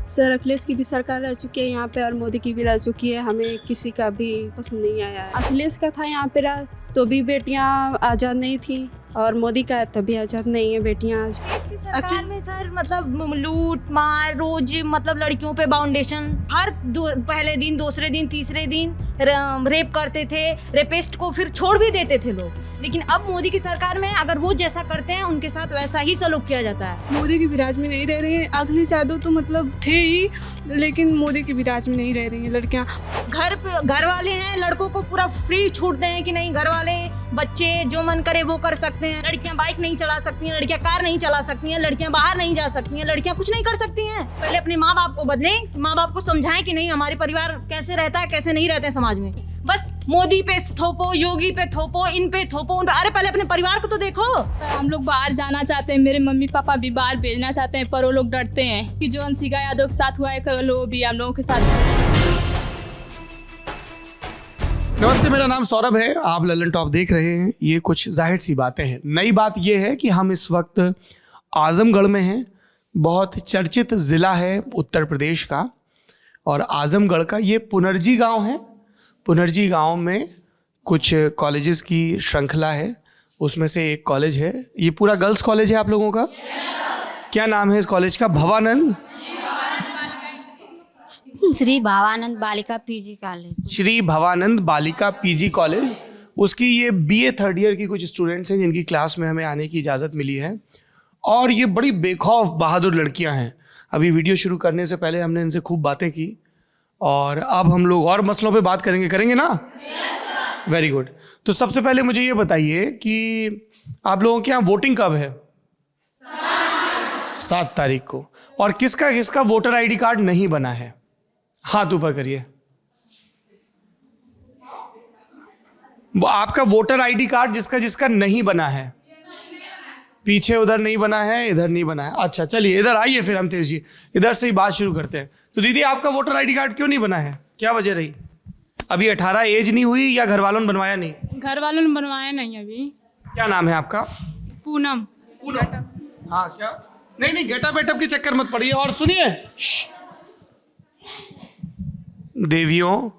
Sir Akhilesh की भी सरकार रह चुकी है यहाँ पे और मोदी की भी रह चुकी है, हमें किसी का भी पसंद नहीं आया है। अखिलेश का था यहाँ पे रहा तो भी बेटियाँ आज़ाद नहीं थी और मोदी का है तभी आज़ाद नहीं है बेटियाँ आज। इसकी सरकार में सर मतलब लूट मार रोज मतलब लड़कियों पे बाउंडेशन हर पहले दिन दूसरे दिन तीसरे दिन रेप करते थे, रेपिस्ट को फिर छोड़ भी देते थे लोग। लेकिन अब मोदी की सरकार में अगर वो जैसा करते हैं उनके साथ वैसा ही सलूक किया जाता है। मोदी की भी राज में नहीं रह रही है। अखिलेश यादव तो मतलब थे ही, लेकिन मोदी की भी राज में नहीं रह रही है लड़कियां। घर वाले हैं, लड़कों को पूरा फ्री छूट दें कि नहीं, घर वाले बच्चे जो मन करे वो कर सकते हैं। लड़कियां बाइक नहीं चला सकती हैं, लड़कियां कार नहीं चला सकती हैं, लड़कियां बाहर नहीं जा सकती हैं, लड़कियां कुछ नहीं कर सकती हैं। पहले अपने माँ बाप को बदलें, माँ बाप को समझाएं कि नहीं हमारे परिवार कैसे रहता है कैसे नहीं रहते हैं समाज में। बस मोदी पे थोपो, योगी पे थोपो, इन पे थोपो, उन पे। अरे पहले अपने परिवार को तो देखो। हम लोग बाहर जाना चाहते हैं, मेरे मम्मी पापा भी बाहर भेजना चाहते हैं, पर वो लोग डरते हैं कि जो अंशिका यादव के साथ हुआ है कल वो भी हम लोगों के साथ। नमस्ते, मेरा नाम सौरभ है, आप ललन टॉप देख रहे हैं। ये कुछ जाहिर सी बातें हैं। नई बात यह है कि हम इस वक्त आजमगढ़ में हैं। बहुत चर्चित ज़िला है उत्तर प्रदेश का, और आजमगढ़ का ये पुनर्जी गांव है। पुनर्जी गांव में कुछ कॉलेजेस की श्रृंखला है, उसमें से एक कॉलेज है। ये पूरा गर्ल्स कॉलेज है आप लोगों का? क्या नाम है इस कॉलेज का? भवानंद श्री भवानंद बालिका पीजी कॉलेज। श्री भवानंद बालिका पीजी कॉलेज। उसकी ये बीए थर्ड ईयर की कुछ स्टूडेंट्स हैं जिनकी क्लास में हमें आने की इजाज़त मिली है, और ये बड़ी बेखौफ बहादुर लड़कियां हैं। अभी वीडियो शुरू करने से पहले हमने इनसे खूब बातें की, और अब हम लोग और मसलों पे बात करेंगे ना? Very good. तो सबसे पहले मुझे ये बताइए कि आप लोगों के यहाँ वोटिंग कब है? 7 तारीख को। और किसका किसका वोटर आईडी कार्ड नहीं बना है? हाथ ऊपर करिए। वो आपका वोटर आईडी कार्ड जिसका जिसका नहीं बना है, पीछे उधर नहीं बना है, इधर नहीं बना है। अच्छा चलिए इधर आइए, फिर हम तेज जी इधर से ही बात शुरू करते हैं। तो दीदी, आपका वोटर आईडी कार्ड क्यों नहीं बना है? क्या वजह रही? अभी 18 एज नहीं हुई या घर वालों ने बनवाया नहीं? घर वालों ने बनवाया नहीं अभी। क्या नाम है आपका? पूनम। हाँ क्या? नहीं गेटअप वेटअप के चक्कर मत पड़िए। और सुनिए, देवियों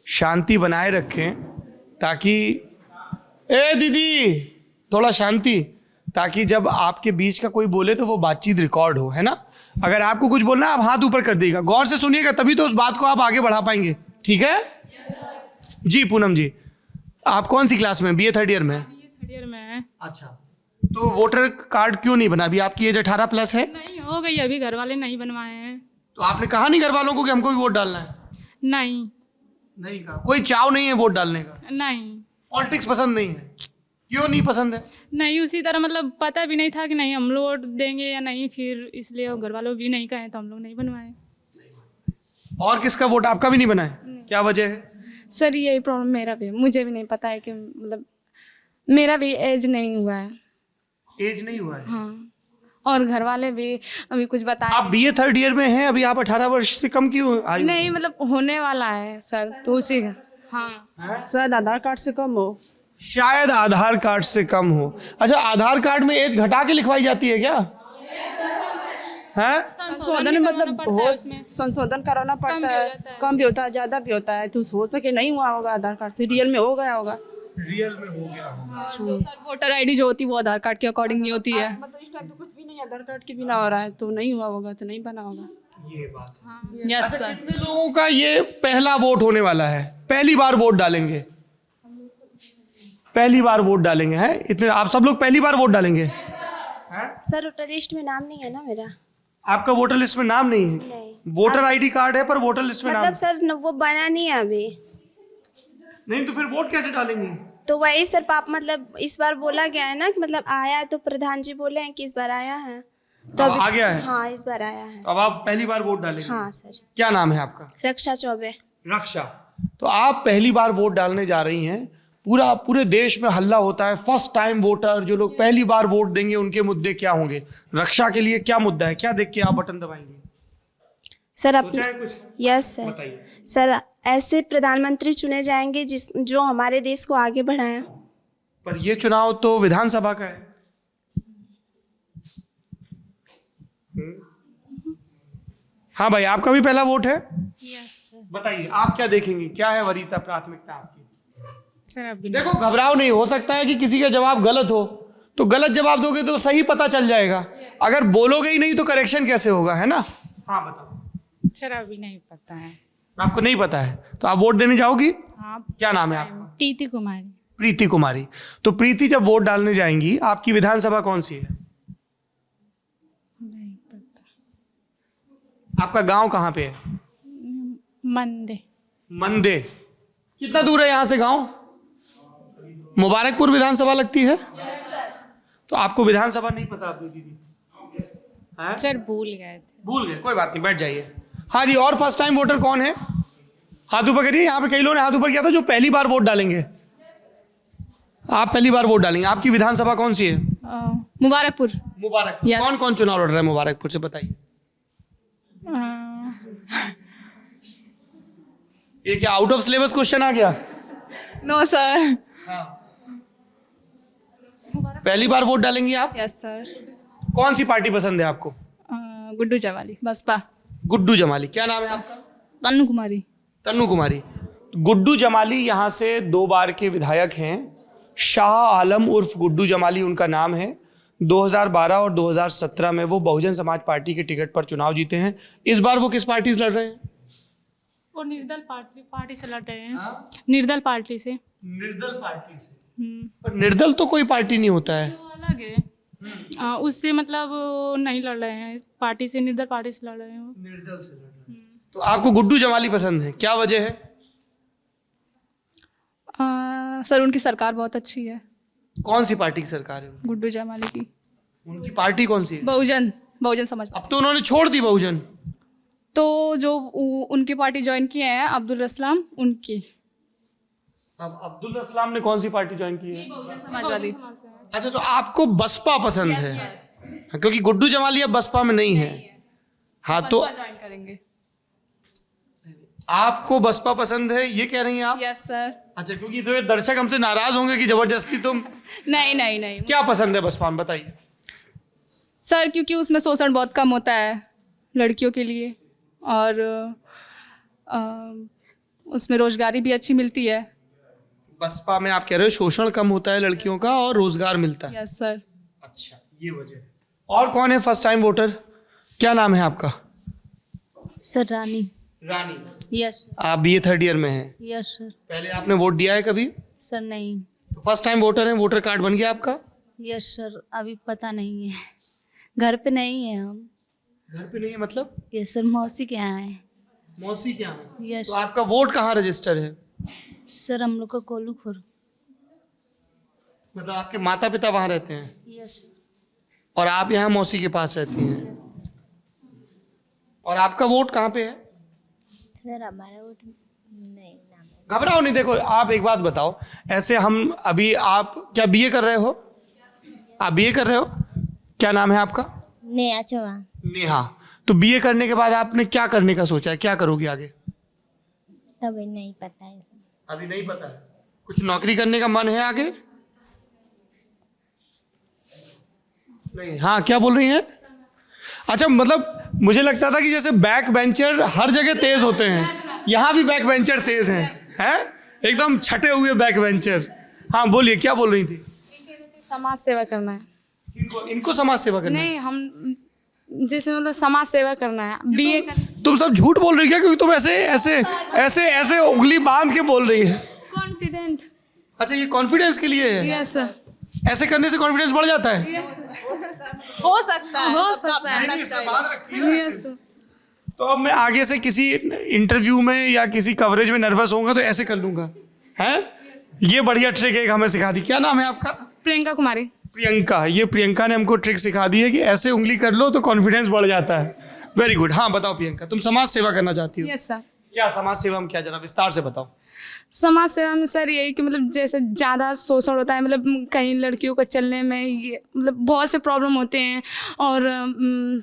शांति बनाए रखें, ताकि ए दीदी थोड़ा शांति, ताकि जब आपके बीच का कोई बोले तो वो बातचीत रिकॉर्ड हो, है ना? अगर आपको कुछ बोलना है आप हाथ ऊपर कर दीजिएगा, गौर से सुनिएगा, तभी तो उस बात को आप आगे बढ़ा पाएंगे। ठीक है जी? पूनम जी, आप कौन सी क्लास में? बीए थर्ड ईयर में? थर्ड ईयर में है। अच्छा, तो वोटर कार्ड क्यों नहीं बना? अभी आपकी एज 18 प्लस है? नहीं हो गई, अभी घर वाले नहीं बनवाए हैं। तो आपने कहा नहीं घर वालों को कि हमको भी वोट डालना है? नहीं कहा। कोई चाव नहीं है वोट डालने का? नहीं पॉलिटिक्स पसंद नहीं है? क्यों नहीं पसंद है? नहीं, उसी तरह मतलब पता भी नहीं था कि नहीं हम लोग वोट देंगे या नहीं, फिर इसलिए घर वालों भी नहीं कहे तो हम लोग नहीं बनवाए। और किसका वोट आपका भी नहीं बना है? क्या वजह है? सर यही प्रॉब्लम मेरा भी, मुझे भी नहीं पता है कि मतलब मेरा भी एज नहीं हुआ है। एज नहीं हुआ है? हाँ, और घर वाले भी अभी कुछ बताए। आप बीए थर्ड ईयर में हैं, अभी आप 18 वर्ष से कम क्यों आयु? नहीं मतलब होने वाला है सर, तो उसी का। हाँ सर आधार कार्ड से कम हो। शायद आधार कार्ड से कम हो। अच्छा, आधार कार्ड में एज घटा के लिखवाई जाती है क्या? है? संशोधन मतलब संशोधन कराना पड़ता है, कम भी होता है ज़्यादा भी होता है, तो हो सके नहीं हुआ होगा आधार कार्ड से, रियल में हो गया होगा। रियल में हो गया होगा। सर वोटर आईडी जो होती है वो आधार कार्ड के अकॉर्डिंग नहीं होती है। मतलब इस टाइम पे कुछ भी नहीं आधार कार्ड के बिना हो रहा है, तो नहीं हुआ होगा तो नहीं बना होगा। ये बात है। यस अच्छा, सर। कितने लोगों का ये पहला वोट होने वाला है? पहली बार वोट डालेंगे? पहली बार वोट डालेंगे हैं? इतने आप सब लोग पहली बार वोट डालेंगे? सर वोटर लिस्ट में नाम नहीं है ना मेरा। आपका वोटर लिस्ट में नाम नहीं है? नहीं। वोटर आईडी कार्ड है पर वोटर लिस्ट में नाम मतलब सर वो बना नहीं है अभी। नहीं, तो फिर वोट कैसे डालेंगे? तो वही सर पाप मतलब इस बार बोला गया है ना कि मतलब आया है, तो प्रधान जी बोले हैं कि इस बार आया है, तो अब आ गया है? हाँ इस बार आया है। अब आप पहली बार वोट डालेंगे? हाँ सर। क्या नाम है आपका? रक्षा चौबे। रक्षा। तो आप पहली बार वोट डालने जा रही हैं। पूरे देश में हल्ला होता है, फर्स्ट टाइम वोटर, जो लोग पहली बार वोट देंगे उनके मुद्दे क्या होंगे? रक्षा के लिए क्या मुद्दा है? क्या देख के आप बटन दबाएंगे? सर सोचा है कुछ? Yes sir. बताइए। सर ऐसे प्रधानमंत्री चुने जाएंगे जो हमारे देश को आगे बढ़ाएं। पर ये चुनाव तो विधानसभा का है। हाँ भाई, आपका भी पहला वोट है? यस बताइए आप क्या देखेंगे, क्या है वरीता प्राथमिकता आपकी? सर अभी देखो घबराओ नहीं, हो सकता है कि किसी का जवाब गलत हो, तो गलत जवाब दोगे तो सही पता चल जाएगा, अगर बोलोगे ही नहीं तो करेक्शन कैसे होगा, है ना? हाँ बताओ। सर अभी नहीं पता है। आपको नहीं पता है तो आप वोट देने जाओगी? हाँ। क्या नाम है आपका? प्रीति कुमारी। प्रीति कुमारी। तो प्रीति जब वोट डालने जाएंगी, आपकी विधानसभा कौन सी है? नहीं पता। आपका गांव कहाँ पे है? मंदे। मंदे। कितना दूर है यहाँ से गांव? मुबारकपुर विधानसभा लगती है? तो आपको विधानसभा नहीं पता अपनी दीदी? हैं? सर भूल गए थे। भूल गए, कोई बात नहीं, बैठ जाइए। हाँ जी, और फर्स्ट टाइम वोटर कौन है? हाथ ऊपर करिए, यहाँ पे कई लोगों ने हाथ ऊपर किया था जो पहली बार वोट डालेंगे। आप पहली बार वोट डालेंगे, आपकी विधानसभा कौन सी है? मुबारकपुर। मुबारकपुर। Yes. कौन कौन चुनाव लड़ रहा है मुबारकपुर से, बताइए। ये क्या आउट ऑफ सिलेबस क्वेश्चन आ गया? No sir. पहली बार वोट डालेंगी आप? Yes sir. कौन सी पार्टी पसंद है आपको? गुड्डू जवाली बसपा। गुड्डू जमाली। क्या नाम है आपका? तन्नू कुमारी। तन्नू कुमारी। गुड्डू जमाली यहाँ से 2 बार के विधायक हैं। शाह आलम उर्फ गुड्डू जमाली उनका नाम है। 2012 और 2017 में वो बहुजन समाज पार्टी के टिकट पर चुनाव जीते हैं। इस बार वो किस पार्टी से लड़ रहे हैं? वो निर्दल पार्टी से लड़ रहे हैं। निर्दल पार्टी से। निर्दल पार्टी से। पर निर्दल तो कोई पार्टी नहीं होता है। वो अलग है। उससे मतलब वो नहीं लड़ रहे हैं, इस पार्टी से, निर्दल पार्टी से लड़ रहे हैं वो। निर्दल से लड़ रहे हैं। तो आपको गुड्डू जमाली पसंद है, क्या वजह है? सर उनकी सरकार बहुत अच्छी है। कौन सी पार्टी की सरकार है? गुड्डू जमाली की। उनकी पार्टी कौन सी है? बहुजन समाज। अब तो उन्होंने छोड़ दी बहुजन। तो जो उनकी पार्टी ज्वाइन किए हैं अब्दुल रसलाम, उनकी। अब अब्दुल रसलाम ने कौन सी पार्टी ज्वाइन की है? समाजवादी। अच्छा, तो आपको बसपा पसंद है? क्योंकि गुड्डू जमाली अब बसपा में नहीं है। हाँ, तो ज्वाइन करेंगे। आपको बसपा पसंद है, ये कह रही हैं आप? Yes sir. अच्छा, क्योंकि तो ये दर्शक हमसे नाराज होंगे कि जबरदस्ती तुम। नहीं नहीं नहीं क्या पसंद है बसपा में, बताइए। सर क्योंकि उसमें शोषण बहुत कम होता है लड़कियों के लिए, और उसमें रोजगारी भी अच्छी मिलती है। बसपा में आप कह रहे हो शोषण कम होता है लड़कियों का और रोजगार मिलता है। Yes sir. अच्छा, ये वजह है। और कौन है फर्स्ट टाइम वोटर? क्या नाम है आपका? सर रानी। रानी। यस। आप BA 3rd ईयर में हैं। Yes sir. पहले आपने वोट दिया है कभी? सर नहीं। तो फर्स्ट टाइम वोटर हैं, वोटर कार्ड बन गया आपका? यस सर, अभी पता नहीं है, घर पे नहीं है हम। घर पे नहीं है मतलब? यस सर, मौसी के यहाँ है। मौसी क्या है? यस तो आपका वोट कहाँ रजिस्टर है? सर, हम लोग का कोलूखुर। मतलब आपके माता पिता वहाँ रहते हैं यस। और आप यहाँ मौसी के पास रहती हैं। और आपका वोट कहाँ पे है? सर हमारा वोट नहीं, नाम है। घबराओ नहीं। देखो आप एक बात बताओ, ऐसे हम अभी, आप क्या BA कर रहे हो? आप BA कर रहे हो? क्या नाम है आपका? नेहा चौहान। नेहा। तो BA करने के बाद आपने क्या करने का सोचा है, क्या करोगी आगे? अभी नहीं पता है। अभी नहीं पता है। कुछ नौकरी करने का मन है आगे? नहीं। हाँ, क्या बोल रही हैं? अच्छा, मतलब मुझे लगता था कि जैसे बैक बेंचर हर जगह तेज होते हैं, यहाँ भी बैक बेंचर तेज हैं? एकदम छटे हुए बैक बेंचर। हाँ बोलिए, क्या बोल रही थी? समाज सेवा करना है। इनको समाज सेवा करना है? नहीं, हम जैसे मतलब समाज सेवा करना है। BA तुम सब झूठ बोल रही है क्या? क्योंकि तुम ऐसे ऐसे ऐसे ऐसे उंगली बांध के बोल रही है। कॉन्फिडेंट। अच्छा, ये कॉन्फिडेंस के लिए है? Yes sir. ऐसे करने से कॉन्फिडेंस बढ़ जाता है? हो सकता है। नहीं, इसमें बात रखी है वैसे। तो अब मैं आगे से किसी इंटरव्यू में या किसी कवरेज में नर्वस होऊंगा तो ऐसे कर लूंगा, है? ये बढ़िया ट्रिक एक हमें सिखा दी। क्या नाम है आपका? प्रियंका कुमारी। प्रियंका। ये प्रियंका ने हमको ट्रिक सिखा दी है कि ऐसे उंगली कर लो तो कॉन्फिडेंस बढ़ जाता है। Very good. हाँ बताओ प्रियंका, तुम समाज सेवा करना चाहती हो? Yes sir. क्या समाज सेवा में क्या, जरा विस्तार से बताओ। समाज सेवा में सर यही कि मतलब जैसे ज़्यादा शोषण होता है, मतलब कहीं लड़कियों को चलने में ये मतलब बहुत से प्रॉब्लम होते हैं, और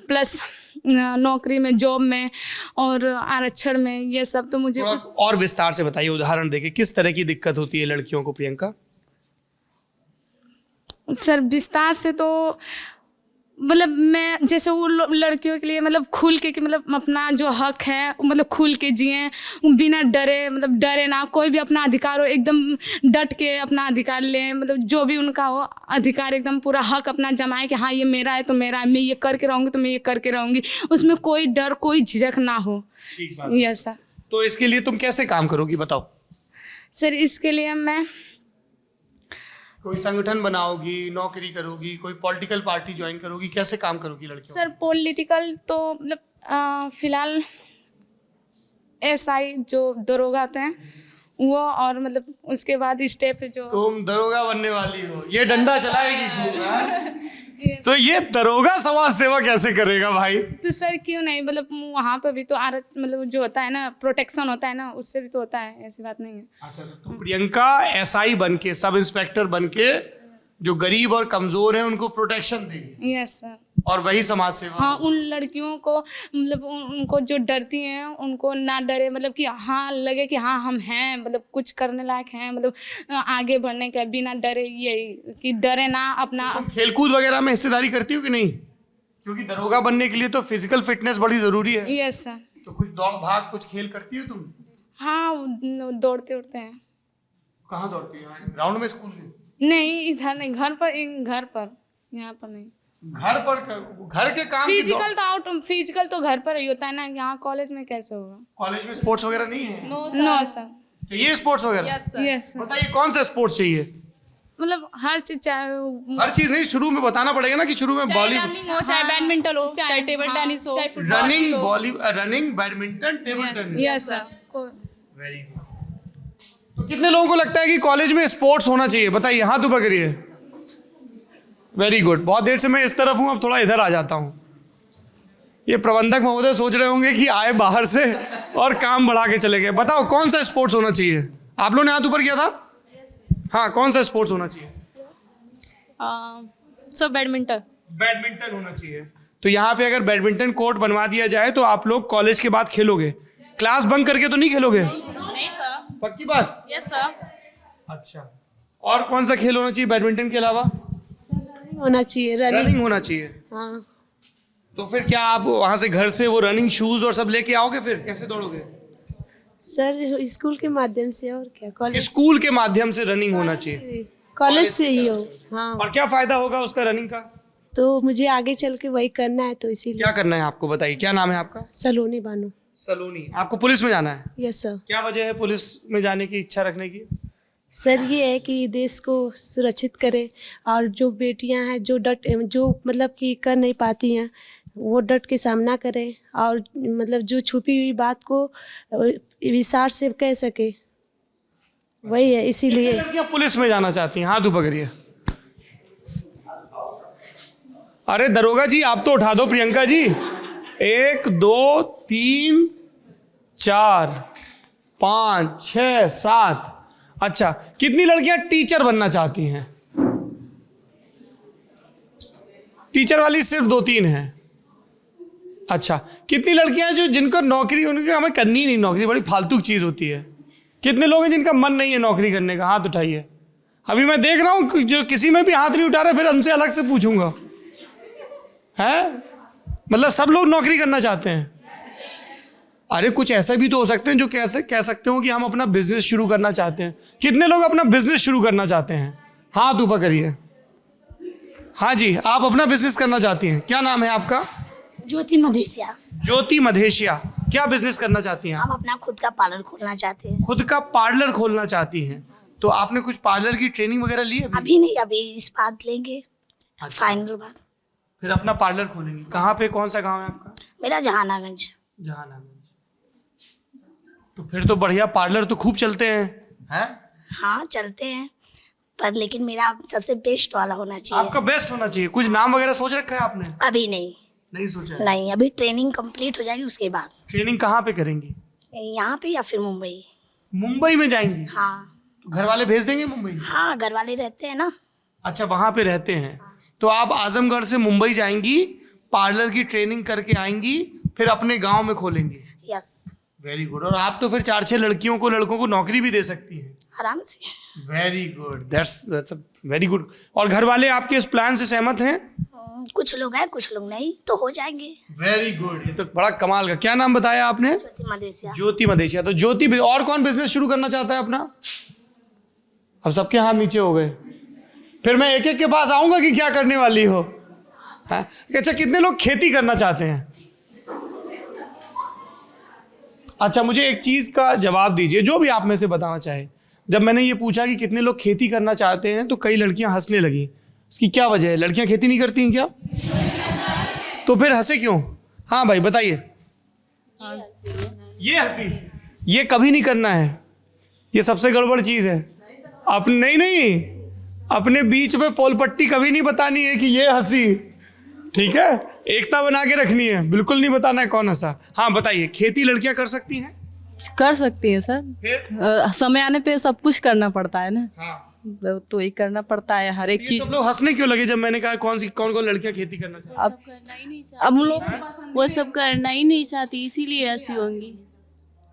प्लस नौकरी में, जॉब में और आरक्षण में, ये सब तो मुझे थोड़ा और विस्तार से बताइए, उदाहरण देके किस तरह की दिक्कत होती है लड़कियों को प्रियंका? सर विस्तार से तो मतलब मैं जैसे वो लड़कियों के लिए मतलब खुल के कि मतलब अपना जो हक है मतलब खुल के जिए बिना डरे, मतलब डरे ना, कोई भी अपना अधिकार हो एकदम डट के अपना अधिकार ले, मतलब जो भी उनका हो अधिकार एकदम पूरा हक अपना जमाए कि हाँ ये मेरा है तो मेरा है, मैं ये करके रहूँगी तो मैं ये करके रहूँगी, उसमें कोई डर कोई झिझक ना हो। ठीक बात। Yes sir. तो इसके लिए तुम कैसे काम करोगी बताओ? सर इसके लिए मैं कोई संगठन बनाओगी, नौकरी करोगी, कोई पॉलिटिकल पार्टी ज्वाइन करोगी, कैसे काम करोगी लड़कियों? सर पॉलिटिकल तो मतलब फिलहाल SI जो दरोगा होते हैं वो, और मतलब उसके बाद स्टेप जो तुम दरोगा बनने वाली हो, ये डंडा चलाएगी खूब, हाँ? तो ये दरोगा समाज सेवा कैसे करेगा भाई? तो सर क्यों नहीं, मतलब वहाँ पे भी तो मतलब जो होता है ना प्रोटेक्शन होता है ना, उससे भी तो होता है, ऐसी बात नहीं है। अच्छा, तो प्रियंका SI बन के, सब इंस्पेक्टर बन के जो गरीब और कमजोर हैं उनको प्रोटेक्शन देगी। Yes sir. और वही समाज सेवा। हाँ, उन लड़कियों को मतलब उनको जो डरती हैं उनको ना डरे, मतलब कि हाँ लगे कि हाँ हम हैं, मतलब कुछ करने लायक हैं, मतलब आगे बढ़ने का बिना डरे, यही कि डरे ना अपना। तुम खेलकूद वगैरह में हिस्सेदारी करती हो कि नहीं? क्योंकि दरोगा बनने के लिए तो फिजिकल फिटनेस बड़ी जरूरी है। Yes sir. तो कुछ दौड़ भाग कुछ खेल करती हो तुम? हाँ दौड़ते उड़ते हैं। कहाँ दौड़ती हो? ग्राउंड में, स्कूल के? नहीं इधर नहीं, घर पर यहाँ पर नहीं। घर के काम की फिजिकल तो घर पर ही होता है ना, यहाँ कॉलेज में कैसे होगा? कॉलेज में स्पोर्ट्स वगैरह नहीं है? No sir. चाहिए स्पोर्ट्स वगैरह? Yes sir. बताइए कौन सा स्पोर्ट्स चाहिए? मतलब हर चीज, चाहे हर चीज नहीं, शुरू में बताना पड़ेगा ना कि शुरू में बॉलीवुड हो, चाहे बैडमिंटन हो, चाहे टेबल टेनिस हो, running, badminton, table tennis. Yes sir. Very good. तो कितने लोगों को लगता है कि कॉलेज में स्पोर्ट्स होना चाहिए? बताइए, हाथ ऊपर करिए। Very good. बहुत देर से मैं इस तरफ हूँ, अब थोड़ा इधर आ जाता हूँ। ये प्रबंधक महोदय सोच रहे होंगे कि आए बाहर से और काम बढ़ा के चले गए। बताओ कौन सा स्पोर्ट्स होना चाहिए? आप लोगों ने हाथ ऊपर किया था? हाँ, कौन सा स्पोर्ट्स होना चाहिए? सर बैडमिंटन होना चाहिए। तो यहाँ पे अगर बैडमिंटन कोर्ट बनवा दिया जाए तो आप लोग कॉलेज के बाद खेलोगे? क्लास बंक करके तो नहीं खेलोगे? नहीं सर। पक्की बात? Yes sir. अच्छा, और कौन सा खेल होना चाहिए बैडमिंटन के अलावा? होना चाहिए, रनिंग होना चाहिए। हाँ। तो फिर क्या आप वहाँ से घर से वो रनिंग शूज और सब लेके आओगे? फिर कैसे दौड़ोगे? सर स्कूल के माध्यम से, और क्या कॉलेज? स्कूल के माध्यम से रनिंग होना चाहिए, कॉलेज से ही हो। हाँ। और क्या फायदा होगा उसका रनिंग का? तो मुझे आगे चल के वही करना है, तो इसीलिए। क्या करना है आपको? बताइए, क्या नाम है आपका? सलोनी बानो। सलोनी। आपको पुलिस में जाना है? Yes sir. क्या वजह है पुलिस में जाने की इच्छा रखने की? सर ये है कि देश को सुरक्षित करे, और जो बेटियां हैं जो मतलब कि कर नहीं पाती हैं वो डट के सामना करें, और मतलब जो छुपी हुई बात को विस्तार से कह सके, वही है, इसीलिए। लड़कियां पुलिस में जाना चाहती हैं? हाथ ऊपर करिए। अरे दरोगा जी, आप तो उठा दो प्रियंका जी। 1 2 3 4 5 6 7। अच्छा, कितनी लड़कियां टीचर बनना चाहती हैं? टीचर वाली सिर्फ 2-3 हैं। अच्छा, कितनी लड़कियां जो जिनको नौकरी, उनकी हमें करनी नहीं, नौकरी बड़ी फालतू चीज होती है। कितने लोग हैं जिनका मन नहीं है नौकरी करने का? हाथ उठाइए। अभी मैं देख रहा हूं जो किसी में भी हाथ नहीं उठा रहे, फिर उनसे अलग से पूछूंगा। है मतलब सब लोग नौकरी करना चाहते हैं? अरे कुछ ऐसा भी तो हो सकते हैं जो कैसे कह सकते हो कि हम अपना बिजनेस शुरू करना चाहते हैं। कितने लोग अपना बिजनेस शुरू करना चाहते हैं? हाथ ऊपर करिए। हाँ जी, आप अपना बिजनेस करना चाहती हैं। क्या नाम है आपका? ज्योति मधेशिया। ज्योति मधेशिया, क्या बिजनेस करना चाहती हैं? हम अपना खुद का पार्लर खोलना चाहते हैं। खुद का पार्लर खोलना चाहती हैं? तो आपने कुछ पार्लर की ट्रेनिंग वगैरह ली है? अभी नहीं, अभी इस बात लेंगे। अच्छा। फाइनल बात। फिर अपना पार्लर खोलेंगे? कहाँ पे, कौन सा गांव है आपका? मेरा जहानागंज। जहानागंज। तो फिर तो बढ़िया, पार्लर तो खूब चलते हैं। हाँ चलते हैं, पर लेकिन मेरा सबसे बेस्ट वाला होना चाहिए। आपका बेस्ट होना चाहिए। कुछ नाम वगैरह सोच रखा है आपने? अभी नहीं सोचा है? नहीं, अभी ट्रेनिंग कंप्लीट हो जाएगी उसके बाद। ट्रेनिंग कहाँ पे करेंगी? यहाँ पे या फिर मुंबई। मुंबई में जाएंगी? हाँ। तो घर वाले भेज देंगे मुंबई? हाँ, घर वाले रहते हैं ना। अच्छा, वहाँ पे रहते हैं। तो आप आजमगढ़ से मुंबई जाएंगी, पार्लर की ट्रेनिंग करके आएंगी, फिर अपने गांव में खोलेंगी? यस। Very good. और आप तो फिर 4-6 लड़कों को नौकरी भी दे सकती हैं आराम से। Very good, that's very good. और घर वाले आपके इस प्लान से सहमत हैं? कुछ लोग हैं कुछ लोग नहीं, तो हो जाएंगे। वेरी गुड, ये तो बड़ा कमाल का। क्या नाम बताया आपने? ज्योति मदेशिया। ज्योति मदेशिया। तो ज्योति, और कौन बिजनेस शुरू करना चाहता है अपना? अब सबके हाथ नीचे हो गए, फिर मैं एक एक के पास आऊंगा कि क्या करने वाली हो। हाँ? अच्छा, कितने लोग खेती करना चाहते हैं? अच्छा, मुझे एक चीज का जवाब दीजिए, जो भी आप में से बताना चाहे। जब मैंने ये पूछा कि कितने लोग खेती करना चाहते हैं, तो कई लड़कियां हंसने लगी। इसकी क्या वजह है? लड़कियां खेती नहीं करती हैं क्या? तो फिर हंसे क्यों? हाँ भाई बताइए। ये हंसी, ये कभी नहीं करना है, ये सबसे गड़बड़ चीज है। नहीं, अपने बीच में पोलपट्टी कभी नहीं बतानी है कि ये हंसी, ठीक है? एकता बना के रखनी है, बिल्कुल नहीं बताना है कौन हंसा। हाँ बताइए, खेती लड़कियां कर सकती हैं? कर सकती है सर, समय आने पे सब कुछ करना पड़ता है ना। हाँ। तो ही करना पड़ता है हर एक चीज। सब लोग हंसने क्यों लगे जब मैंने कहा कौन कौन लड़कियां खेती करना चाहती? अब हम लोग वो सब करना ही नहीं चाहती, इसीलिए ऐसी होंगी।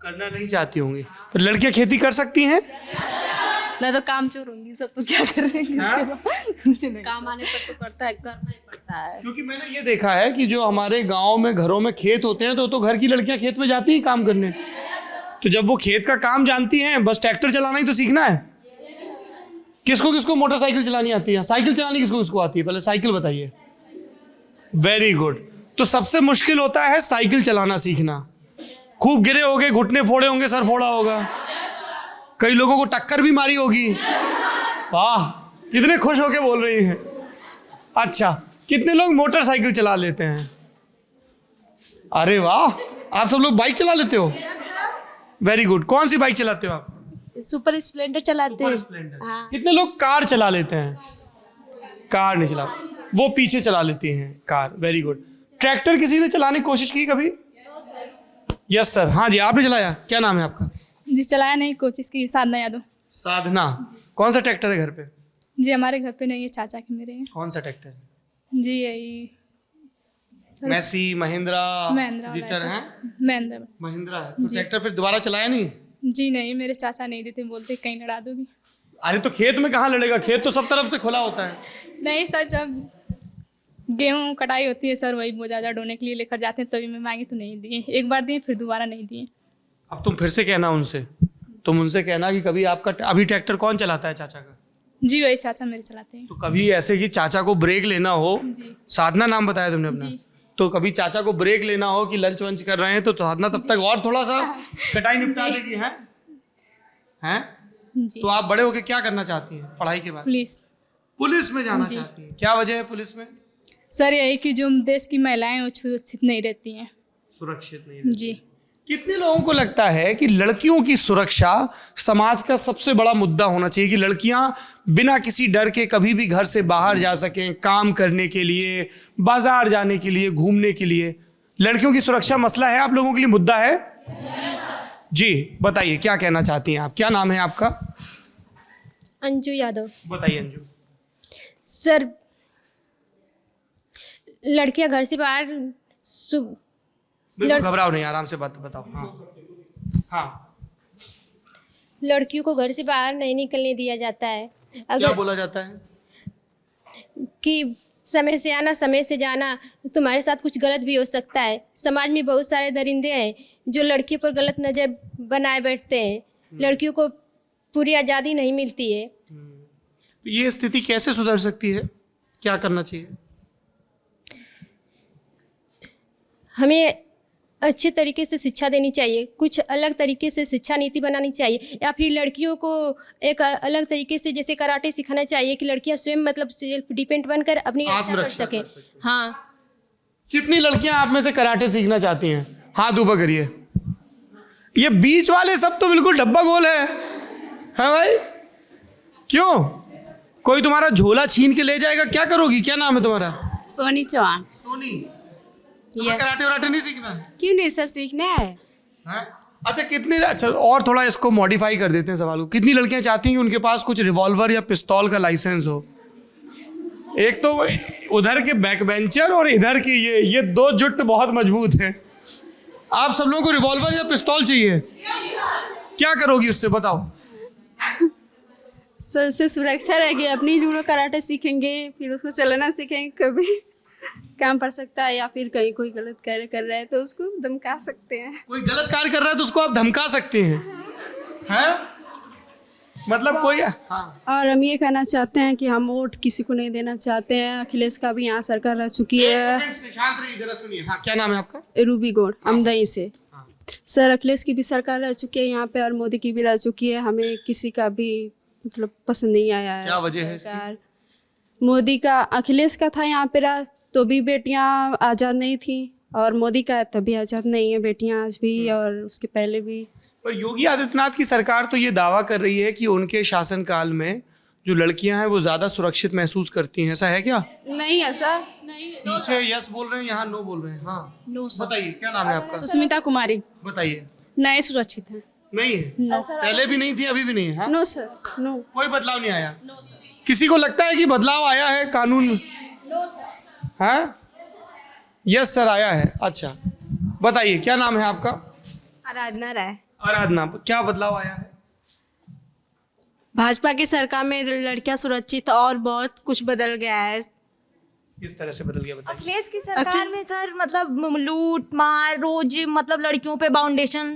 करना नहीं चाहती होंगी, तो लड़कियां खेती कर सकती हैं? नहीं तो काम चोर होंगी सब, तो क्या करेंगे? काम आने पर तो करना ही पड़ता है। क्योंकि मैंने ये देखा है कि जो हमारे गांव में घरों में खेत होते हैं, तो घर की लड़कियां खेत में जाती हैं काम करने। तो जब वो खेत का काम जानती हैं, बस ट्रैक्टर चलाना ही तो सीखना है। किसको किसको मोटरसाइकिल चलानी आती है? साइकिल चलानी किसको किसको आती है? पहले साइकिल बताइए। Very good. तो सबसे मुश्किल होता है साइकिल चलाना सीखना। खूब गिरे होंगे, घुटने फोड़े होंगे, सर फोड़ा होगा, कई लोगों को टक्कर भी मारी होगी। वाह, कितने खुश होके बोल रही हैं। अच्छा, कितने लोग मोटरसाइकिल चला लेते हैं? अरे वाह, आप सब लोग बाइक चला लेते हो? Very good. कौन सी बाइक चलाते हो आप? सुपर स्प्लेंडर चलाते हैं। हाँ। कितने लोग कार चला लेते हैं? कार नहीं चला, वो पीछे चला लेती हैं कार। Very good. ट्रैक्टर किसी ने चलाने की कोशिश की कभी? Yes sir. हाँ जी, आपने चलाया? क्या नाम है आपका? जी चलाया नहीं, कोशिश की। साधना यादव। साधना। कौन सा ट्रैक्टर है घर पे? जी हमारे घर पे नहीं है, चाचा के मेरे हैं। कौन सा ट्रैक्टर? जी यही मैसी, महिंद्रा, जीतर हैं? महिंद्रा है। तो ट्रैक्टर फिर दोबारा चलाया नहीं? जी नहीं, मेरे चाचा नहीं देते, बोलते कहीं लड़ा दोगी। अरे तो खेत में कहाँ लड़ेगा? खेत तो सब तरफ से खुला होता है। नहीं सर, जब गेहूँ कटाई होती है सर, वही बोझा ढोने के लिए लेकर जाते हैं, तभी मैं मांगी तो नहीं दिए। एक बार दिए, फिर दोबारा नहीं दिए। अब तुम फिर से कहना उनसे, तुम उनसे कहना कि कभी आपका अभी ट्रैक्टर कौन चलाता है? चाचा का? जी वही चाचा मेरे चलाते हैं। तो कभी ऐसे कि चाचा को ब्रेक लेना हो, साधना नाम बताया तुमने अपना, तो कभी चाचा को ब्रेक लेना हो कि लंच वंच कर रहे हैं, तो साधना तब तक और थोड़ा सा कटाई निपटा देगी। हैं? तो आप बड़े होके क्या करना चाहती हैं पढ़ाई के बाद? पुलिस में जाना चाहती हैं। क्या वजह है पुलिस में? सर यही कि जो देश की महिलाएं वो सुरक्षित नहीं रहती हैं। सुरक्षित नहीं रहती। जी। कितने लोगों को लगता है कि लड़कियों की सुरक्षा समाज का सबसे बड़ा मुद्दा होना चाहिए, कि लड़कियां बिना किसी डर के कभी भी घर से बाहर जा सकें, काम करने के लिए, बाजार जाने के लिए, घूमने के लिए? लड़कियों की सुरक्षा मसला है आप लोगों के लिए, मुद्दा है? जी बताइए, क्या कहना चाहती हैं आप? क्या नाम है आपका? अंजू यादव। बताइए अंजू। सर लड़कियां घर से बाहर बिल्कुल घबराओ नहीं, आराम से बात बताओ। हाँ। लड़कियों को घर से बाहर नहीं निकलने दिया जाता है। क्या बोला जाता है? कि समय से आना समय से जाना, तुम्हारे साथ कुछ गलत भी हो सकता है। समाज में बहुत सारे दरिंदे हैं जो लड़कियों पर गलत नज़र बनाए बैठते हैं। लड़कियों को पूरी आज़ादी नहीं मिलती है। ये स्थिति कैसे सुधर सकती है? क्या करना चाहिए? हमें अच्छे तरीके से शिक्षा देनी चाहिए, कुछ अलग तरीके से शिक्षा नीति बनानी चाहिए, या फिर लड़कियों को एक अलग तरीके से जैसे कराटे सिखाना चाहिए कि लड़कियां स्वयं मतलब सेल्फ डिपेंड बनकर अपनी रक्षा कर सके। हाँ। कितनी लड़कियां आप में से कराटे सीखना चाहती हैं? हाथ ऊपर करिए। ये बीच वाले सब तो बिल्कुल डब्बा गोल है भाई। क्यों? कोई तुम्हारा झोला छीन के ले जाएगा, क्या करोगी? क्या नाम है तुम्हारा? सोनी चौहान। सोनी। कराटे वराटे नहीं सीखना है? क्यों नहीं सर, सीखना है। अच्छा कितने, अच्छा और थोड़ा इसको मॉडिफाई कर देते हैं सवाल को। कितनी लड़कियां चाहती हैं कि उनके पास कुछ रिवॉल्वर या पिस्तौल का लाइसेंस हो? एक तो उधर के बैक बेंचर और इधर की ये दो जुट बहुत मजबूत है। आप सब लोगों को रिवॉल्वर या पिस्तौल चाहिए? क्या करोगी उससे बताओ? सर से सुरक्षा रहेगी, अपनी जुड़ो कराटे सीखेंगे, फिर उसको चलाना सीखेंगे कभी। काम पड़ सकता है, या फिर कहीं कोई गलत कार्य कर रहा है तो उसको धमका सकते हैं। कोई गलत कार्य कर रहा है तो उसको आप धमका सकते हैं, हैं? मतलब कोई हाँ। और हम ये कहना चाहते हैं कि हम वोट किसी को नहीं देना चाहते हैं। अखिलेश का भी यहाँ सरकार रह चुकी है। शांत रहिए, जरा सुनिए। हाँ, क्या नाम है आपका? रूबी गौड़, अमदई से। सर, अखिलेश की भी सरकार रह चुकी है यहाँ पे और मोदी की भी रह चुकी है। हमें किसी का भी मतलब पसंद नहीं आया है। क्या वजह है सरकार मोदी का, अखिलेश का था यहाँ पे रहा तो भी बेटियां आज़ाद नहीं थी, और मोदी का तभी आज़ाद नहीं है बेटियां आज भी, और उसके पहले भी। पर योगी आदित्यनाथ की सरकार तो ये दावा कर रही है कि उनके शासनकाल में जो लड़कियां हैं वो ज्यादा सुरक्षित महसूस करती हैं। ऐसा है क्या? नहीं है सर। पीछे यस बोल रहे हैं, यहाँ नो बोल रहे हैं। हाँ, नो सर। बताइए क्या नाम है आपका? सुस्मिता कुमारी। बताइए। नए सुरक्षित है। नहीं है? पहले भी नहीं थी, अभी भी नहीं है? हाँ? No sir, no. कोई बदलाव नहीं आया? किसी को लगता है कि बदलाव आया है कानून में? हाँ, यस सर, आया है। अच्छा, बताइए क्या नाम है आपका? आराधना राय। आराधना, क्या बदलाव आया है? भाजपा की सरकार में लड़कियां सुरक्षित और बहुत कुछ बदल गया है। किस तरह से बदल गया बताइए? अखिलेश की सरकार में सर मतलब लूट मार रोज, मतलब लड़कियों पे बाउंडेशन,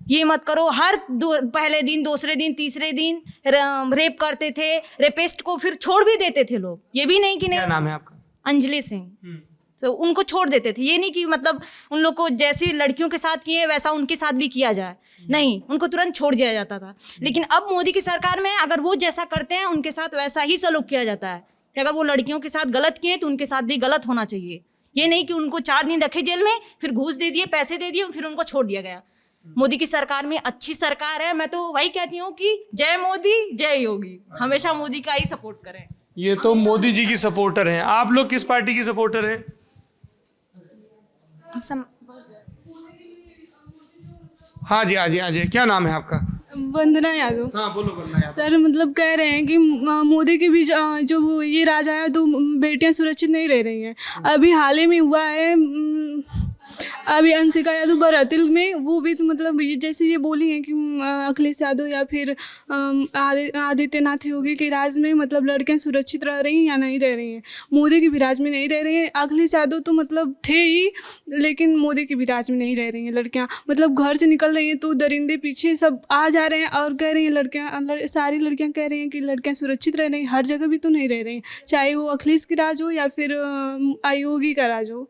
ये मत करो। हर पहले दिन, दूसरे दिन, तीसरे दिन रेप करते थे। रेपिस्ट को फिर छोड़ भी देते थे लोग। ये भी नहीं कि नहीं। क्या नाम है आपका? अंजलि सिंह। तो उनको छोड़ देते थे। ये नहीं कि मतलब उन लोग को जैसे लड़कियों के साथ किए वैसा उनके साथ भी किया जाए, नहीं, उनको तुरंत छोड़ दिया जाता था। लेकिन अब मोदी की सरकार में अगर वो जैसा करते हैं उनके साथ वैसा ही सलूक किया जाता है कि अगर वो लड़कियों के साथ गलत किए तो उनके साथ भी गलत होना चाहिए। ये नहीं कि उनको 4 दिन रखे जेल में, फिर घूस दे दिए, पैसे दे दिए, फिर उनको छोड़ दिया गया। मोदी की सरकार में अच्छी सरकार है। मैं तो वही कहती हूँ कि जय मोदी जय योगी, हमेशा मोदी का ही सपोर्ट करें। ये तो मोदी जी की सपोर्टर हैं। आप लोग किस पार्टी की सपोर्टर हैं? हाँ जी, हाँ जी, हाँ जी। क्या नाम है आपका? वंदना यादव। हाँ, बोलो वंदना यादव। सर, मतलब कह रहे हैं कि मोदी के भी जो ये राज आया तो बेटियां सुरक्षित नहीं रह रही हैं। अभी हाल ही में हुआ है, अभी अंशिका यादव बरातिल में, वो भी तो मतलब जैसे ये बोली हैं कि अखिलेश यादव या फिर आदित्यनाथ योगी के राज में मतलब लड़कियां सुरक्षित रह रही हैं या नहीं रह रही हैं। मोदी के भी राज में नहीं रह रही हैं। अखिलेश यादव तो मतलब थे ही, लेकिन मोदी के भी राज में नहीं रह रही हैं लड़कियां। मतलब घर से निकल रही हैं तो दरिंदे पीछे सब आ जा रहे हैं और कह रही हैं लड़कियां, सारी लड़कियां कह रही हैं कि लड़कियां सुरक्षित रह रही हैं। हर जगह भी तो नहीं रह रही हैं, चाहे वो अखिलेश की राज हो या फिर योगी का राज हो।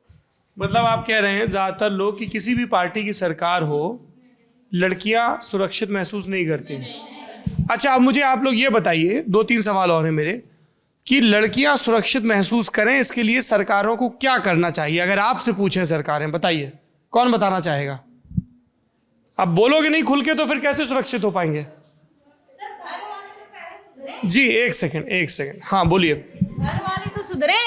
मतलब आप कह रहे हैं ज्यादातर लोग कि किसी भी पार्टी की सरकार हो, लड़कियां सुरक्षित महसूस नहीं करती। अच्छा, अब मुझे आप लोग ये बताइए, 2-3 सवाल और हैं मेरे, कि लड़कियां सुरक्षित महसूस करें इसके लिए सरकारों को क्या करना चाहिए? अगर आपसे पूछें सरकारें, बताइए कौन बताना चाहेगा? अब बोलोगे नहीं खुल के तो फिर कैसे सुरक्षित हो पाएंगे? जी, एक सेकंड। हाँ, बोलिए। घर वाले तो सुधरे।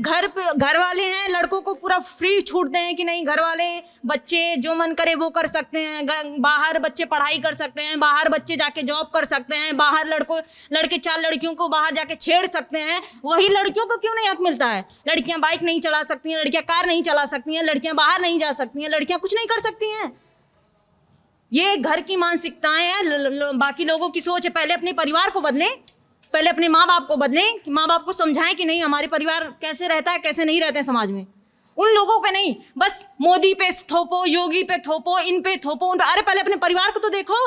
घर वाले हैं, लड़कों को पूरा फ्री छूट दें कि नहीं, घर वाले बच्चे जो मन करे वो कर सकते हैं। बाहर बच्चे पढ़ाई कर सकते हैं, बाहर बच्चे जाके जॉब कर सकते हैं, बाहर लड़के 4 लड़कियों को बाहर जाके छेड़ सकते हैं। वही लड़कियों को क्यों नहीं हक मिलता है? लड़कियां बाइक नहीं चला सकती हैं, लड़कियां कार नहीं चला सकती हैं, लड़कियां बाहर नहीं जा सकती हैं, लड़कियां कुछ नहीं कर सकती हैं। ये घर की मानसिकताएं हैं, बाकी लोगों की सोच है। पहले अपने परिवार को बदलें, पहले अपने माँ बाप को बदलें, कि माँ बाप को समझाएं कि नहीं हमारे परिवार कैसे रहता है, कैसे नहीं रहते हैं समाज में। उन लोगों पे नहीं, बस मोदी पे थोपो, योगी पे थोपो, इन पे थोपो, उन पे। अरे पहले अपने परिवार को तो देखो।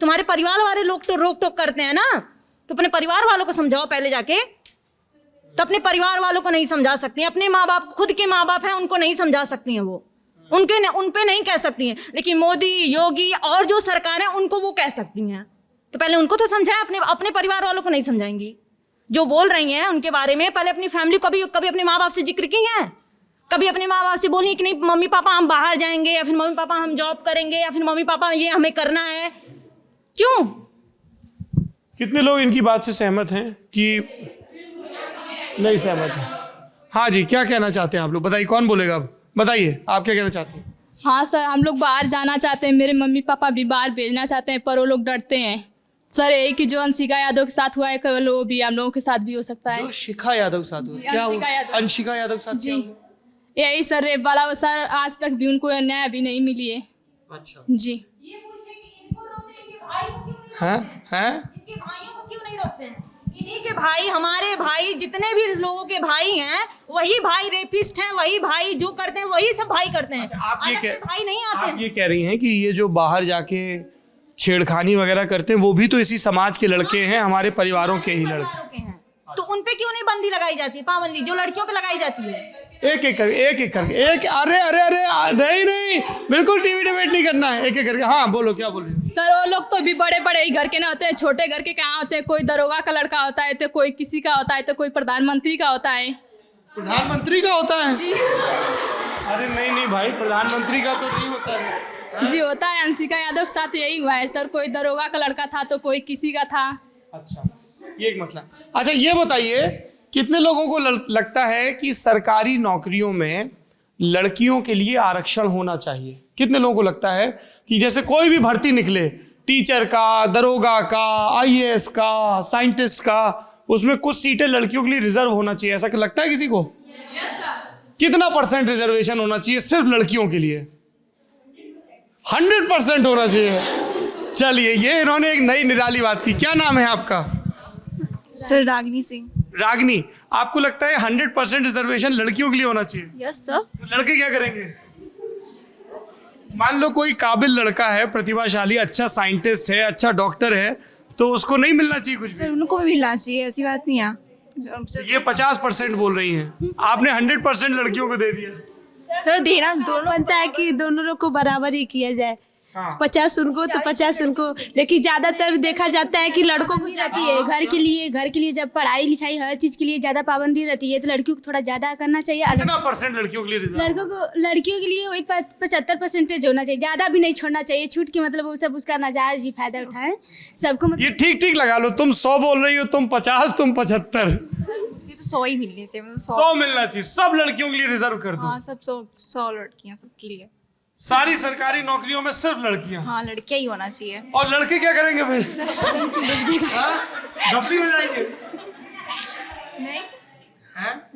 तुम्हारे परिवार वाले लोग तो रोक टोक करते हैं ना, तो अपने परिवार वालों को समझाओ पहले जाके। तो अपने परिवार वालों को नहीं समझा सकती हैं, अपने माँ बाप, खुद के माँ बाप हैं उनको नहीं समझा सकती हैं, वो उन पे नहीं कह सकती हैं। लेकिन मोदी, योगी और जो सरकार है उनको वो कह सकती हैं। तो पहले उनको तो समझाएं, अपने परिवार वालों को नहीं समझाएंगी। जो बोल रही हैं उनके बारे में पहले अपनी फैमिली को कभी अपने माँ बाप से जिक्र की है? कभी अपने माँ बाप से बोली कि नहीं मम्मी पापा हम बाहर जाएंगे, या फिर मम्मी पापा हम जॉब करेंगे, या फिर मम्मी पापा ये हमें करना है? क्यों? कितने लोग इनकी बात से सहमत हैं कि नहीं सहमत हैं? हाँ जी, क्या कहना चाहते हैं आप लोग? बताइए, कौन बोलेगा अब? बताइए आप क्या कहना चाहते हैं? हाँ सर, हम लोग बाहर जाना चाहते हैं, मेरे मम्मी पापा भी बाहर भेजना चाहते हैं, पर वो लोग डरते हैं। सर, यही कि जो अंशिका यादव के साथ हुआ है कल वो भी हम लोगों के साथ भी हो सकता है। जो शिखा यादव के साथ हुआ, क्या हुआ? अंशिका यादव के साथ जी, यही सर रेप वाला। सर, आज तक भी उनको न्याय भी नहीं मिली है। अच्छा जी। ये पूछे कि इनको रोकते हैं, इनके भाई को क्यों नहीं हैं? इनके भाइयों को क्यों नहीं रोकते हैं? इन्हीं के भाई, हमारे भाई, जितने भी लोगों के भाई हैं, वही भाई रेपिस्ट हैं, वही भाई जो करते हैं वही सब भाई करते हैं। अलग से भाई नहीं आते। आप ये कह रही हैं कि ये जो बाहर जाके छेड़खानी वगैरह करते हैं वो भी तो इसी समाज के लड़के हैं, हमारे परिवारों के ही लड़के हैं। तो उन पे क्यों नहीं बंदी लगाई जाती है, पाबंदी जो लड़कियों पे लगाई जाती है? एक एक करके अरे अरे अरे नहीं बिल्कुल टीवी डिबेट नहीं करना है, एक एक करके। हाँ बोलो, क्या बोल रहे हो? सर वो लोग तो भी बड़े बड़े ही घर के ना होते हैं, छोटे घर के कहाँ होते हैं। कोई दरोगा का लड़का होता है, तो कोई किसी का होता है, तो कोई प्रधानमंत्री का होता है। प्रधानमंत्री का होता है? जी। अरे नहीं भाई, प्रधानमंत्री का तो नहीं होता है। जी होता है, अंशिका यादव के साथ यही हुआ है सर। कोई दरोगा का लड़का था तो कोई किसी का था। अच्छा, ये एक मसला। अच्छा ये बताइए, कितने लोगों को लगता है कि सरकारी नौकरियों में लड़कियों के लिए आरक्षण होना चाहिए? कितने लोगों को लगता है कि जैसे कोई भी भर्ती निकले, टीचर का, दरोगा का, आईएएस का, साइंटिस्ट का, उसमें कुछ सीटें लड़कियों के लिए रिजर्व होना चाहिए, ऐसा लगता है किसी को? कितना % रिजर्वेशन होना चाहिए सिर्फ लड़कियों के लिए? 100% होना चाहिए। चलिए, ये इन्होंने एक नई निराली बात की। क्या नाम है आपका? सर रागिनी सिंह। रागिनी, आपको लगता है 100% रिजर्वेशन लड़कियों के लिए होना चाहिए? Yes sir. तो लड़के क्या करेंगे? मान लो कोई काबिल लड़का है, प्रतिभाशाली, अच्छा साइंटिस्ट है, अच्छा डॉक्टर है, तो उसको नहीं मिलना चाहिए कुछ भी? सर उनको भी मिलना चाहिए, ऐसी बात नहीं है। ये 50% बोल रही हैं, आपने 100% लड़कियों को दे दिया। सर देना दोनों बनता है कि दोनों लोग को बराबर ही किया जाए। हाँ। 50 उनको तो 50 उनको, लेकिन ज्यादातर देखा जाता है कि लड़कों को रहती है घर के लिए जब पढ़ाई लिखाई हर चीज के लिए ज्यादा पाबंदी रहती है, तो लड़कियों को थोड़ा ज्यादा करना चाहिए। कितना % लड़कियों के लिए रिजर्व? लड़कियों के लिए वही 75% होना चाहिए, ज्यादा भी नहीं छोड़ना चाहिए। छूट के मतलब वो सब उसका नाजायज ही फायदा उठाएं सबको। ये ठीक लगा लो, तुम 100 बोल रही हो, तुम 50, तुम 75। तो 100 ही मिलने चाहिए। 100 मिलना चाहिए, सब लड़कियों के लिए रिजर्व कर दो। हाँ, सब 100 लड़कियां सबके लिए। सारी सरकारी नौकरियों में सिर्फ लड़कियां? हाँ, लड़कियां ही होना चाहिए। और लड़के क्या करेंगे फिर? गप्पी बजाएंगे?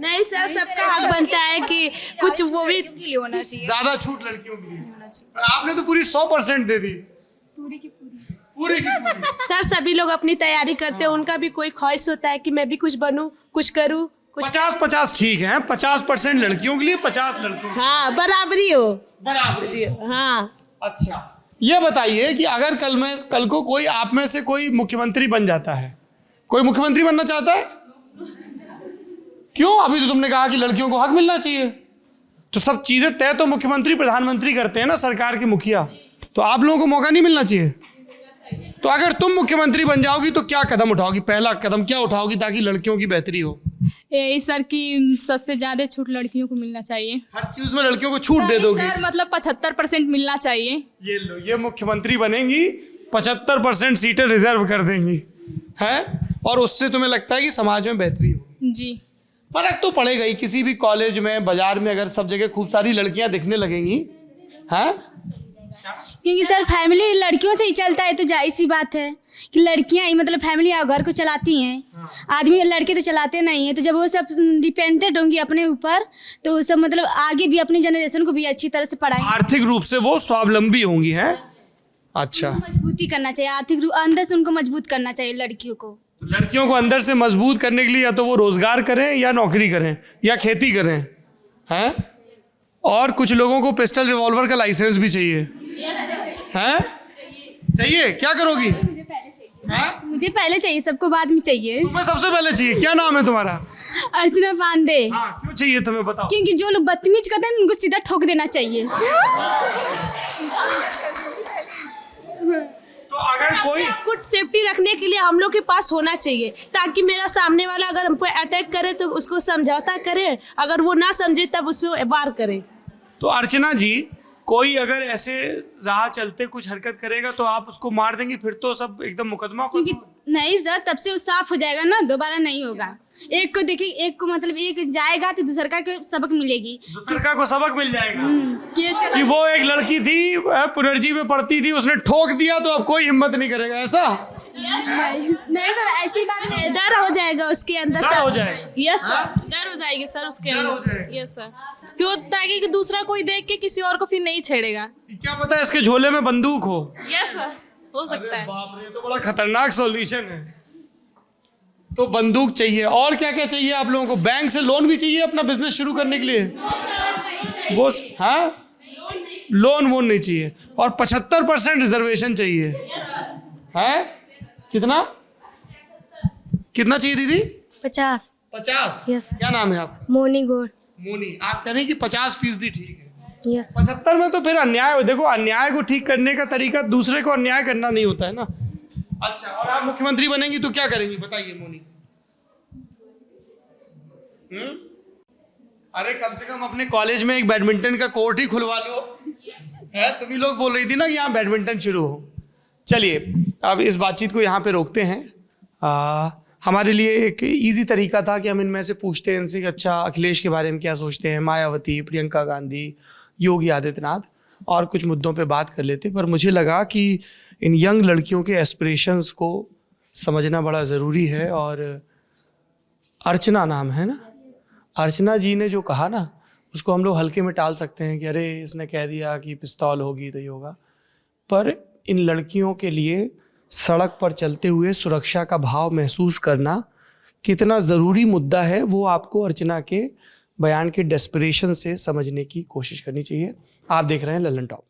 नहीं सर, सबका हक बनता है कि कुछ वो भी के लिए होना चाहिए। ज्यादा छूट लड़कियों के लिए होना चाहिए। आपने तो पूरी 100% दे दी। पूरी की पूरी। सर सभी लोग अपनी तैयारी करते हैं, उनका भी कोई ख्वाहिश होता है कि मैं भी कुछ बनूं, कुछ करूं। 50-50 ठीक है, 50% लड़कियों के लिए, 50 लड़कों। हाँ, बराबरी हो। बराबरी। हाँ। अच्छा, ये बताइए कि अगर कल को कोई आप में से कोई मुख्यमंत्री बन जाता है, कोई मुख्यमंत्री बनना चाहता है? क्यों? अभी तो तुमने कहा कि लड़कियों को हक मिलना चाहिए। तो सब चीजें तय तो मुख्यमंत्री, प्रधानमंत्री करते हैं ना, सरकार के मुखिया। तो आप लोगों को मौका नहीं मिलना चाहिए? तो अगर तुम मुख्यमंत्री बन जाओगी तो क्या कदम उठाओगी? पहला कदम क्या उठाओगी ताकि लड़कियों की बेहतरी हो? यही सर की सबसे ज्यादा छूट लड़कियों को मिलना चाहिए। हर चीज में लड़कियों को छूट दे दोगे? सर मतलब 75% मिलना चाहिए। ये लो, ये मुख्यमंत्री बनेंगी, 75% सीटें रिजर्व कर देंगी, हैं? और उससे तुम्हें लगता है कि समाज में बेहतरी होगी? जी। फर्क तो पड़ेगा ही। किसी भी कॉलेज में, बाजार में अगर सब जगह खूब सारी लड़कियां दिखने लगेंगी, हैं? क्योंकि सर फैमिली लड़कियों से ही चलता है, तो जाहिर सी बात है कि लड़कियां ही मतलब फैमिली घर को चलाती हैं। आदमी लड़के तो चलाते नहीं हैं। तो जब वो सब डिपेंडेंट होंगी अपने ऊपर, तो वो सब मतलब आगे भी अपनी जनरेशन को भी अच्छी तरह से पढ़ाएंगे, आर्थिक रूप से वो स्वावलंबी होंगी, हैं? अच्छा, मजबूती करना चाहिए, आर्थिक रूप अंदर से उनको मजबूत करना चाहिए लड़कियों को। लड़कियों को अंदर से मजबूत करने के लिए या तो वो रोजगार करें, या नौकरी करें, या खेती करें, हैं? और कुछ लोगों को पिस्टल रिवॉल्वर का लाइसेंस भी चाहिए, हैं? चाहिए? क्या करोगी? मुझे पहले चाहिए, सबको बाद में चाहिए। तुम्हें सबसे पहले चाहिए। क्या नाम है तुम्हारा? अर्चना पांडे। हाँ, क्यों चाहिए तुम्हें, बताओ? क्योंकि जो लोग बदतमीज करते हैं उनको सीधा ठोक देना चाहिए। तो अगर कोई खुद सेफ्टी रखने के लिए हम लोग के पास होना चाहिए, ताकि मेरा सामने वाला अगर हम पे अटैक करे तो उसको समझौता करे, अगर वो ना समझे तब उसको वार करे। तो अर्चना जी, कोई अगर ऐसे राह चलते कुछ हरकत करेगा तो आप उसको मार देंगी, फिर तो सब एकदम मुकदमा हो? नहीं सर, तब से वो साफ हो जाएगा ना, दोबारा नहीं होगा। एक को देखिए, एक को मतलब एक जाएगा तो दूसरा को सबक मिलेगी, दूसरा को सबक मिल जाएगा कि वो एक लड़की थी, पुनर्जी में पढ़ती थी, उसने ठोक दिया तो अब कोई हिम्मत नहीं करेगा, ऐसा? नहीं सर, ऐसी बात नहीं। डर हो जाएगा उसके अंदर, डर हो जाएगा। यस सर, डर हो जाएगी सर उसके अंदर। यस सर, क्यों? ताकि कि दूसरा कोई देख के किसी और को फिर नहीं छेड़ेगा। क्या पता है इसके झोले में बंदूक हो? यस सर, हो सकता है। बाप रे, तो बड़ा खतरनाक सॉल्यूशन है। तो बंदूक चाहिए, और क्या क्या चाहिए आप लोगों को? बैंक से लोन भी चाहिए अपना बिजनेस शुरू करने के लिए? वो हाँ, लोन वोन नहीं चाहिए, और 75% रिजर्वेशन चाहिए है? कितना कितना चाहिए दीदी? 50। 50? यस। क्या नाम है आप? मोनी गोड़। मोनी, आप कह रहे हैं कि 50% ठीक है। यस। 75 में तो फिर अन्याय हो। देखो, अन्याय को ठीक करने का तरीका दूसरे को अन्याय करना नहीं होता है ना। अच्छा, और आप मुख्यमंत्री बनेंगी तो क्या करेंगी बताइए मोनी? अरे कम से कम अपने कॉलेज में एक बैडमिंटन का कोर्ट ही खुलवा लो है। तुम ही लोग बोल रही थी ना कि यहाँ बैडमिंटन शुरू हो। चलिए, अब इस बातचीत को यहाँ पे रोकते हैं। हमारे लिए एक इजी तरीका था कि हम इनमें से पूछते हैं इनसे कि अच्छा अखिलेश के बारे में क्या सोचते हैं, मायावती, प्रियंका गांधी, योगी आदित्यनाथ, और कुछ मुद्दों पे बात कर लेते। पर मुझे लगा कि इन यंग लड़कियों के एस्पिरेशंस को समझना बड़ा ज़रूरी है। और अर्चना नाम है ना, अर्चना जी ने जो कहा ना, उसको हम लोग हल्के में टाल सकते हैं कि अरे इसने कह दिया कि पिस्तौल होगी तो ये होगा, पर इन लड़कियों के लिए सड़क पर चलते हुए सुरक्षा का भाव महसूस करना कितना ज़रूरी मुद्दा है, वो आपको अर्चना के बयान के डेस्परेशन से समझने की कोशिश करनी चाहिए। आप देख रहे हैं लल्लन टॉप।